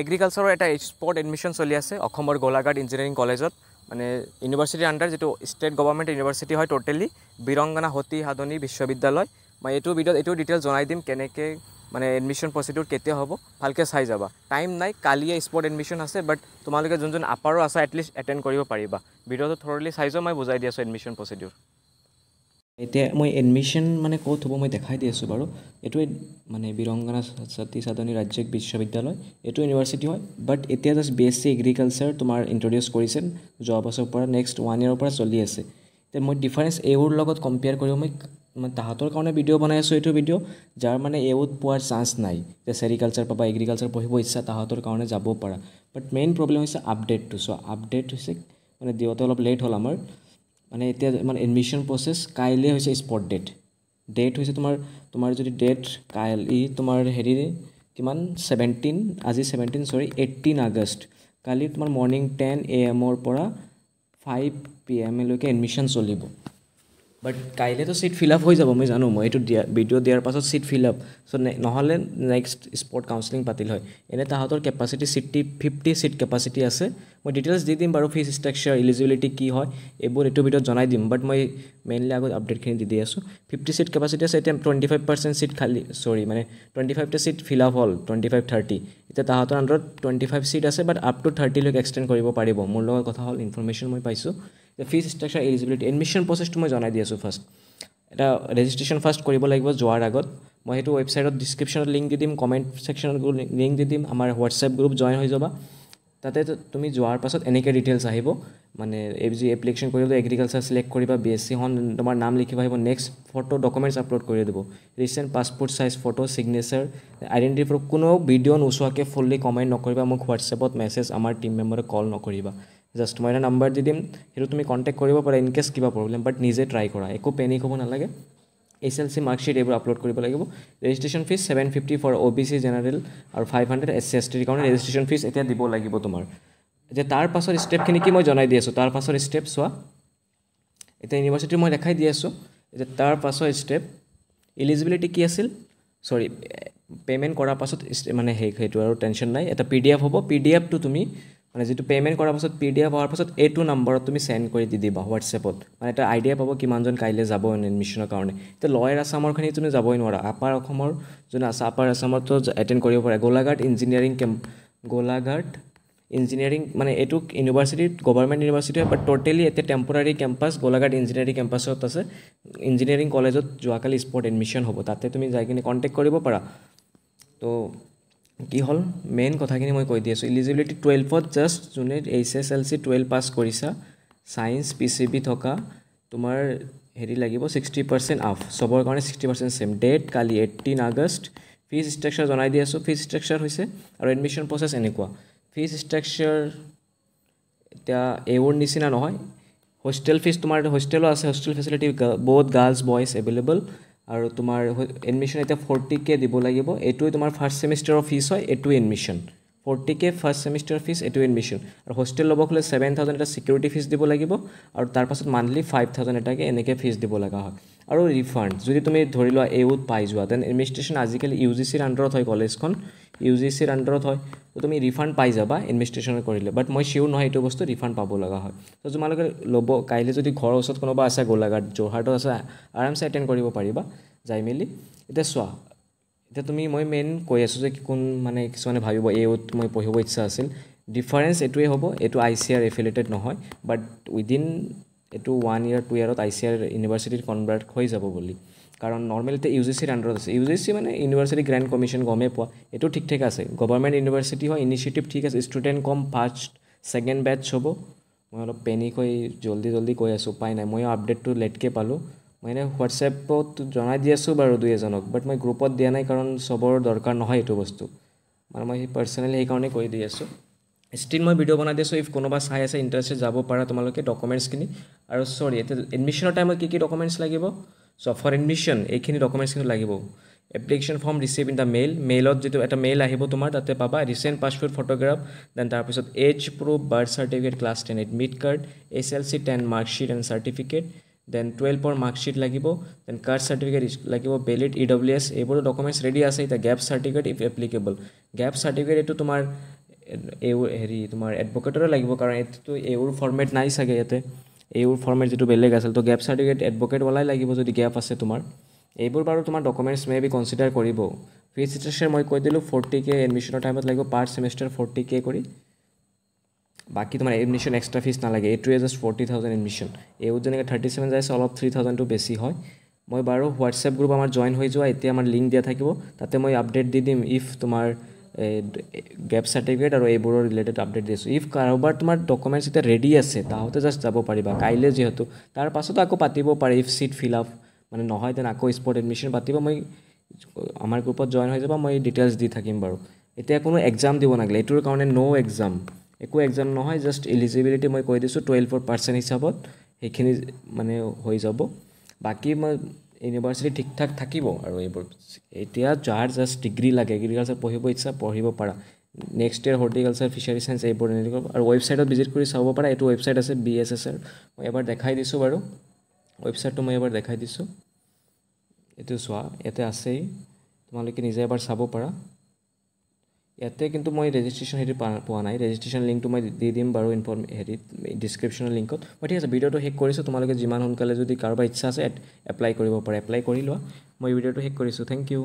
এগ্ৰিকালচাৰৰ এটা spot admission চলি আছে অসমৰ গোলাঘাট ইঞ্জিনিয়াৰিং কলেজত মানে ইউনিভাৰ্চিটিৰ আণ্ডাৰ যিটো ষ্টেট গভৰ্ণমেণ্ট ইউনিভাৰ্চিটি হয় টোটেলি বীৰংগনা সতী সাধনী বিশ্ববিদ্যালয় মই এইটো ভিডিঅ'ত এইটো ডিটেইলছ জনাই দিম কেনেকৈ মানে এডমিশ্যন প্ৰচিডিউৰ কেতিয়া হ'ব ভালকৈ চাই যাবা টাইম নাই কালিয়ে স্পট এডমিশ্যন আছে বাট তোমালোকে যোন আপাৰো আছে এটলিষ্ট এটেণ্ড কৰিব পাৰিবা ভিডিঅ'টো থৰলি চাই যোৱা মই বুজাই দি আছোঁ এডমিশ্যন প্ৰচিডিউৰ এতিয়া মই এডমিশ্যন মানে ক'ত হ'ব মই দেখাই দি আছোঁ বাৰু এইটোৱে মানে বীৰংগনা সতী সাধনী ৰাজ্যিক বিশ্ববিদ্যালয় এইটো ইউনিভাৰ্চিটি হয় বাট এতিয়া জাষ্ট BSc এগ্ৰিকালচাৰ তোমাৰ ইণ্ট্ৰডিউচ কৰিছে যোৱা বছৰৰ পৰা নেক্সট 1 year পৰা চলি আছে এতিয়া মই ডিফাৰেঞ্চ এইবোৰ লগত কম্পেয়াৰ কৰিব মই তাহাঁতৰ কাৰণে ভিডিঅ' বনাই আছোঁ এইটো ভিডিঅ' যাৰ মানে এইবোৰত পোৱাৰ চান্স নাই যে চেৰিকালচাৰ বা এগ্ৰিকালচাৰ পঢ়িব ইচ্ছা তাহাঁতৰ কাৰণে যাব পাৰা বাট মেইন প্ৰব্লেম হৈছে আপডেটটো চ' আপডেট হৈছে মানে দিওঁতে অলপ লেট হ'ল আমাৰ মানে এতিয়া মানে এডমিশ্যন প্ৰচেছ কাইলৈ হৈছে স্পট ডেট হৈছে তোমাৰ যদি ডেট কাইলৈ তোমাৰ হেৰি কিমান 18 আগষ্ট কালি তোমাৰ মৰ্ণিং 10 AM পৰা 5 PM লৈকে এডমিশ্যন চলিব বাট কাইলৈতো চিট ফিল আপ হৈ যাব মই জানো মই এইটো ভিডিঅ' দিয়াৰ পাছত চিট ফিল আপ চ' নহ'লে নেক্সট স্পট কাউন্সেলিং পাতিল হয় এনে তাহাঁতৰ কেপাচিটি 50 চিট কেপাচিটি আছে মই ডিটেইলছ দি দিম বাৰু ফিজ ষ্ট্ৰাকচাৰ এলিজিবিলিটি কি হয় এইবোৰ এইটো ভিডিঅ'ত জনাই দিম বাট মই মেইনলি আগত আপডেটখিনি দি আছোঁ 50 চিট কেপাচিটি আছে এতিয়া 25% চিট খালী মানে 25টা চিট ফিল আপ হ'ল 25-30 এতিয়া তাহাঁতৰ আণ্ডাৰত 25 চিট আছে বাট আপ টু 30 লৈকে এক্সটেণ্ড কৰিব পাৰিব মোৰ লগত কথা হ'ল ইনফৰমেশ্যন মই পাইছোঁ ফিজ ষ্ট্ৰাকচাৰ এলিজিবিলিটি এডমিশ্যন প্ৰচেছটো মই জনাই দি আছোঁ ফাৰ্ষ্ট এটা ৰেজিষ্ট্ৰেশ্যন ফাৰ্ষ্ট কৰিব লাগিব যোৱাৰ আগত মই সেইটো ৱেবছাইটত ডিছক্ৰিপশ্যনত লিংক দি দিম কমেণ্ট ছেকশ্যনত লিংক দি দিম আমাৰ হোৱাটছএপ গ্ৰুপ জইন হৈ যাবা তাতে তুমি যোৱাৰ পাছত এনেকৈ ডিটেইলছ আহিব মানে যি এপ্লিকেশ্যন কৰিব এগ্ৰিকালচাৰ চিলেক্ট কৰিবা BSc খন তোমাৰ নাম লিখিব আহিব নেক্সট ফটো ডকুমেণ্টছ আপলোড কৰি দিব recent passport size photo signature identity proof কোনো ভিডিঅ' নোচোৱাকৈ ফুল্লি কমেণ্ট নকৰিবা মোক হোৱাটছএপত মেছেজ আমাৰ টিম মেম্বাৰে কল নকৰিবা জাষ্ট মই এটা নাম্বাৰ দি দিম সেইটো তুমি কণ্টেক্ট কৰিব পাৰা ইনকেছ কিবা প্ৰব্লেম বাট নিজে ট্ৰাই কৰা একো পেনিক হ'ব নালাগে SLC মাৰ্কশ্বিট এইবোৰ আপলোড কৰিব লাগিব registration fees 750 for OBC general আৰু 500 SC STৰ কাৰণে ৰেজিষ্ট্ৰেশ্যন ফিজ এতিয়া দিব লাগিব তোমাৰ এতিয়া তাৰ পাছৰ ষ্টেপখিনি কি মই জনাই দি আছোঁ তাৰ পাছৰ ষ্টেপ চোৱা এতিয়া ইউনিভাৰ্চিটি মই দেখাই দি আছোঁ এতিয়া তাৰ পাছৰ ষ্টেপ এলিজিবিলিটি কি আছিল চৰি পে'মেণ্ট কৰাৰ পাছত মানে সেইটো আৰু টেনশ্যন নাই এটা PDF হ'ব PDFটো তুমি মানে যিটো পে'মেণ্ট কৰাৰ পাছত PDF হোৱাৰ পাছত এইটো নম্বৰত তুমি চেণ্ড কৰি দি দিবা হোৱাটছএপত মানে এটা আইডিয়া পাব কিমানজন কাইলৈ যাব এডমিশ্যনৰ কাৰণে এতিয়া লয়াৰ আছামৰখিনি তুমি যাবই নোৱাৰা আপাৰ অসমৰ যোন আছে আপাৰ আছামতো এটেণ্ড কৰিব পাৰে গোলাঘাট ইঞ্জিনিয়াৰিং মানে এইটো ইউনিভাৰ্চিটি গভৰ্ণমেণ্ট ইউনিভাৰ্চিটি হয় বাট টোটেলি এতিয়া টেম্পৰাৰী কেম্পাছ গোলাঘাট ইঞ্জিনিয়াৰিং কেম্পাছত আছে ইঞ্জিনিয়াৰিং কলেজত যোৱাকালি স্পট এডমিশ্যন হ'ব তাতে তুমি যাই কিনে কণ্টেক্ট কৰিব পাৰা তো কি হ'ল মেইন কথাখিনি মই কৈ দি আছোঁ এলিজিবিলিটি 12ত জাষ্ট যোনে HSLC 12 পাছ কৰিছা ছায়েন্স PCB থকা তোমাৰ হেৰি লাগিব 60% আফ চবৰ কাৰণে 60% চেম ডেট কালি 18 আগষ্ট ফিজ ষ্ট্ৰাকচাৰ জনাই দি আছোঁ ফিজ ষ্ট্ৰাকচাৰ হৈছে আৰু এডমিশ্যন প্ৰচেছ এনেকুৱা ফিজ ষ্ট্ৰাকচাৰ এতিয়া এইবোৰ নিচিনা নহয় হোষ্টেল ফিজ তোমাৰ হোষ্টেলো আছে হোষ্টেল ফেচিলিটি বহুত গাৰ্লছ বইজ এভেইলেবল আৰু তোমাৰ এডমিশ্যন এতিয়া 40K দিব লাগিব এইটোৱে তোমাৰ ফাৰ্ষ্ট ছেমিষ্টাৰৰ ফিজ হয় এইটোৱে admission 40K first semester fees এইটোৱে এডমিশ্যন আৰু হোষ্টেল ল'ব হ'লে 7,000 এটা ছিকিউৰিটি ফিজ দিব লাগিব আৰু তাৰপাছত মান্থলি 5,000 এটাকৈ এনেকৈ ফিজ দিব লগা হয় আৰু ৰিফাণ্ড যদি তুমি ধৰি লোৱা এইত পাই যোৱা দেন এডমিনিষ্ট্ৰেশ্যন আজিকালি UGCৰ আণ্ডাৰত হয় কলেজখন UGCৰ আণ্ডাৰত হয় তো তুমি ৰিফাণ্ড পাই যাবা এডমিনিষ্ট্ৰেশ্যন কৰিলে বাট মই চিয়'ৰ নহয় এইটো বস্তু ৰিফাণ্ড পাব লগা হয় তো তোমালোকে ল'ব কাইলৈ যদি ঘৰৰ ওচৰত কোনোবা আছে গোলাঘাট যোৰহাটত আছে আৰামছে এটেণ্ড কৰিব পাৰিবা যাই মেলি এতিয়া চোৱা এতিয়া তুমি মই মেইন কৈ আছোঁ যে কোন মানে কিছুমানে ভাবিব এইত মই পঢ়িব ইচ্ছা আছিল ডিফাৰেঞ্চ এইটোৱে হ'ব এইটো ICAR এফিলেটেড নহয় বাট উইদিন এইটো 1 year 2 yearত ICAR ইউনিভাৰ্চিটিত কনভাৰ্ট হৈ যাব বুলি কাৰণ নৰ্মেল এতিয়া UGCৰ আণ্ডাৰত আছে UGC মানে ইউনিভাৰ্চিটি গ্ৰেণ্ড কমিশ্যন গমেই পোৱা এইটো ঠিক ঠাক আছে গভৰ্ণমেণ্ট ইউনিভাৰ্চিটি হয় ইনিচিয়েটিভ ঠিক আছে ষ্টুডেণ্ট কম ফাৰ্ষ্ট ছেকেণ্ড বেটছ হ'ব মই অলপ পেনিক হৈ জল্দি কৈ আছোঁ উপায় নাই ময়ো আপডেটটো লেটকৈ পালোঁ মই এনে হোৱাটছএপত জনাই দি আছোঁ বাৰু 2-এজনক বাট মই গ্ৰুপত দিয়া নাই কাৰণ চবৰ দৰকাৰ নহয় এইটো বস্তু মানে মই পাৰ্চনেলি সেইকাৰণে কৈ দি আছোঁ ষ্টিল মই ভিডিঅ' বনাই দিছোঁ ইফ কোনোবা চাই আছে ইণ্টাৰেষ্টেড যাব পাৰা তোমালোকে ডকুমেণ্টছখিনি আৰু চৰি এতিয়া এডমিশ্যনৰ টাইমত কি ডকুমেণ্টছ লাগিব চ' ফৰ এডমিশ্যন এইখিনি ডকুমেণ্টছখিনি লাগিব application form receive in the মেইলত যিটো এটা মেইল আহিব তোমাৰ তাতে পাবা ৰিচেণ্ট পাছপোৰ্ট ফটোগ্ৰাফ দেন তাৰপিছত age proof birth certificate class 10 admit card SLC 10 marksheet and certificate then 12ৰ মাৰ্কশ্বিট লাগিব দেন কাষ্ট চাৰ্টিফিকেট লাগিব ভেলিড EWS এইবোৰো ডকুমেণ্টছ ৰেডি আছে এতিয়া gap certificate if applicable gap certificate এইটো তোমাৰ হেৰি তোমাৰ এডভকেটৰে লাগিব কাৰণ এইটোতো এইবোৰ ফৰ্মেট নাই চাগে ইয়াতে এইবোৰ ফৰ্মেট যিটো বেলেগ আছিল তো গেপ চাৰ্টিফিকেট এডভকেট ওলাই লাগিব যদি গেপ আছে তোমাৰ এইবোৰ বাৰু তোমাৰ ডকুমেণ্টছ মে বি কনচিডাৰ কৰিব ফিজ ষ্ট্ৰাকচাৰ মই কৈ দিলোঁ 40K এডমিশ্যনৰ টাইমত লাগিব পাৰ ছেমিষ্টাৰ 40K কৰি বাকী তোমাৰ এডমিশ্যন এক্সট্ৰা ফিজ নালাগে এইটোৱে জাষ্ট 40,000 এডমিশ্যন এইবোৰ যেনেকৈ 37 যাইছে অলপ 3,000টো বেছি হয় মই বাৰু হোৱাটছএপ গ্ৰুপ আমাৰ জইন হৈ যোৱা এতিয়া আমাৰ লিংক দিয়া থাকিব তাতে মই আপডেট দি দিম ইফ তোমাৰ গেপ চাৰ্টিফিকেট আৰু এইবোৰৰ ৰিলেটেড আপডেট দিছোঁ ইফ কাৰোবাৰ তোমাৰ ডকুমেণ্টছ এতিয়া ৰেডি আছে তাহতে জাষ্ট যাব পাৰিবা কাইলৈ যিহেতু তাৰ পাছতো আকৌ পাতিব পাৰে ইফ চিট ফিল আপ মানে নহয় দেন আকৌ স্পট এডমিশ্যন পাতিব মই আমাৰ গ্ৰুপত জইন হৈ যাবা মই ডিটেইলছ দি থাকিম বাৰু এতিয়া কোনো এক্সাম দিব নালাগে এইটোৰ কাৰণে ন' এক্সাম একো এক্সাম নহয় জাষ্ট এলিজিবিলিটি মই কৈ দিছোঁ 12% হিচাপত সেইখিনি মানে হৈ যাব বাকী মই ইউনিভাৰ্চিটি ঠিক ঠাক থাকিব আৰু এইবোৰ এতিয়া যাৰ জাষ্ট ডিগ্ৰী লাগে এগ্ৰিকালচাৰ পঢ়িব ইচ্ছা পঢ়িব পাৰা next year horticulture fishery science এইবোৰ এনেকুৱা আৰু ৱেবছাইটত ভিজিট কৰি চাব পাৰা এইটো ৱেবছাইট আছে BSSৰ মই এবাৰ দেখাই দিছোঁ বাৰু ৱেবছাইটটো মই এবাৰ দেখাই দিছোঁ এইটো চোৱা ইয়াতে আছেই তোমালোকে নিজে এবাৰ চাব পাৰা ইয়াতে কিন্তু মই ৰেজিষ্ট্ৰেশ্যন হেৰি পোৱা নাই ৰেজিষ্ট্ৰেশ্যন লিংকটো মই দি দিম বাৰু হেৰিত ডিছক্ৰিপশ্যনৰ লিংকত মই ঠিক আছে ভিডিঅ'টো শেষ কৰিছোঁ তোমালোকে যিমান সোনকালে যদি কাৰোবাৰ ইচ্ছা আছে এপ্লাই কৰিব পাৰে এপ্লাই কৰি লোৱা মই ভিডিঅ'টো শেষ কৰিছোঁ থেংক ইউ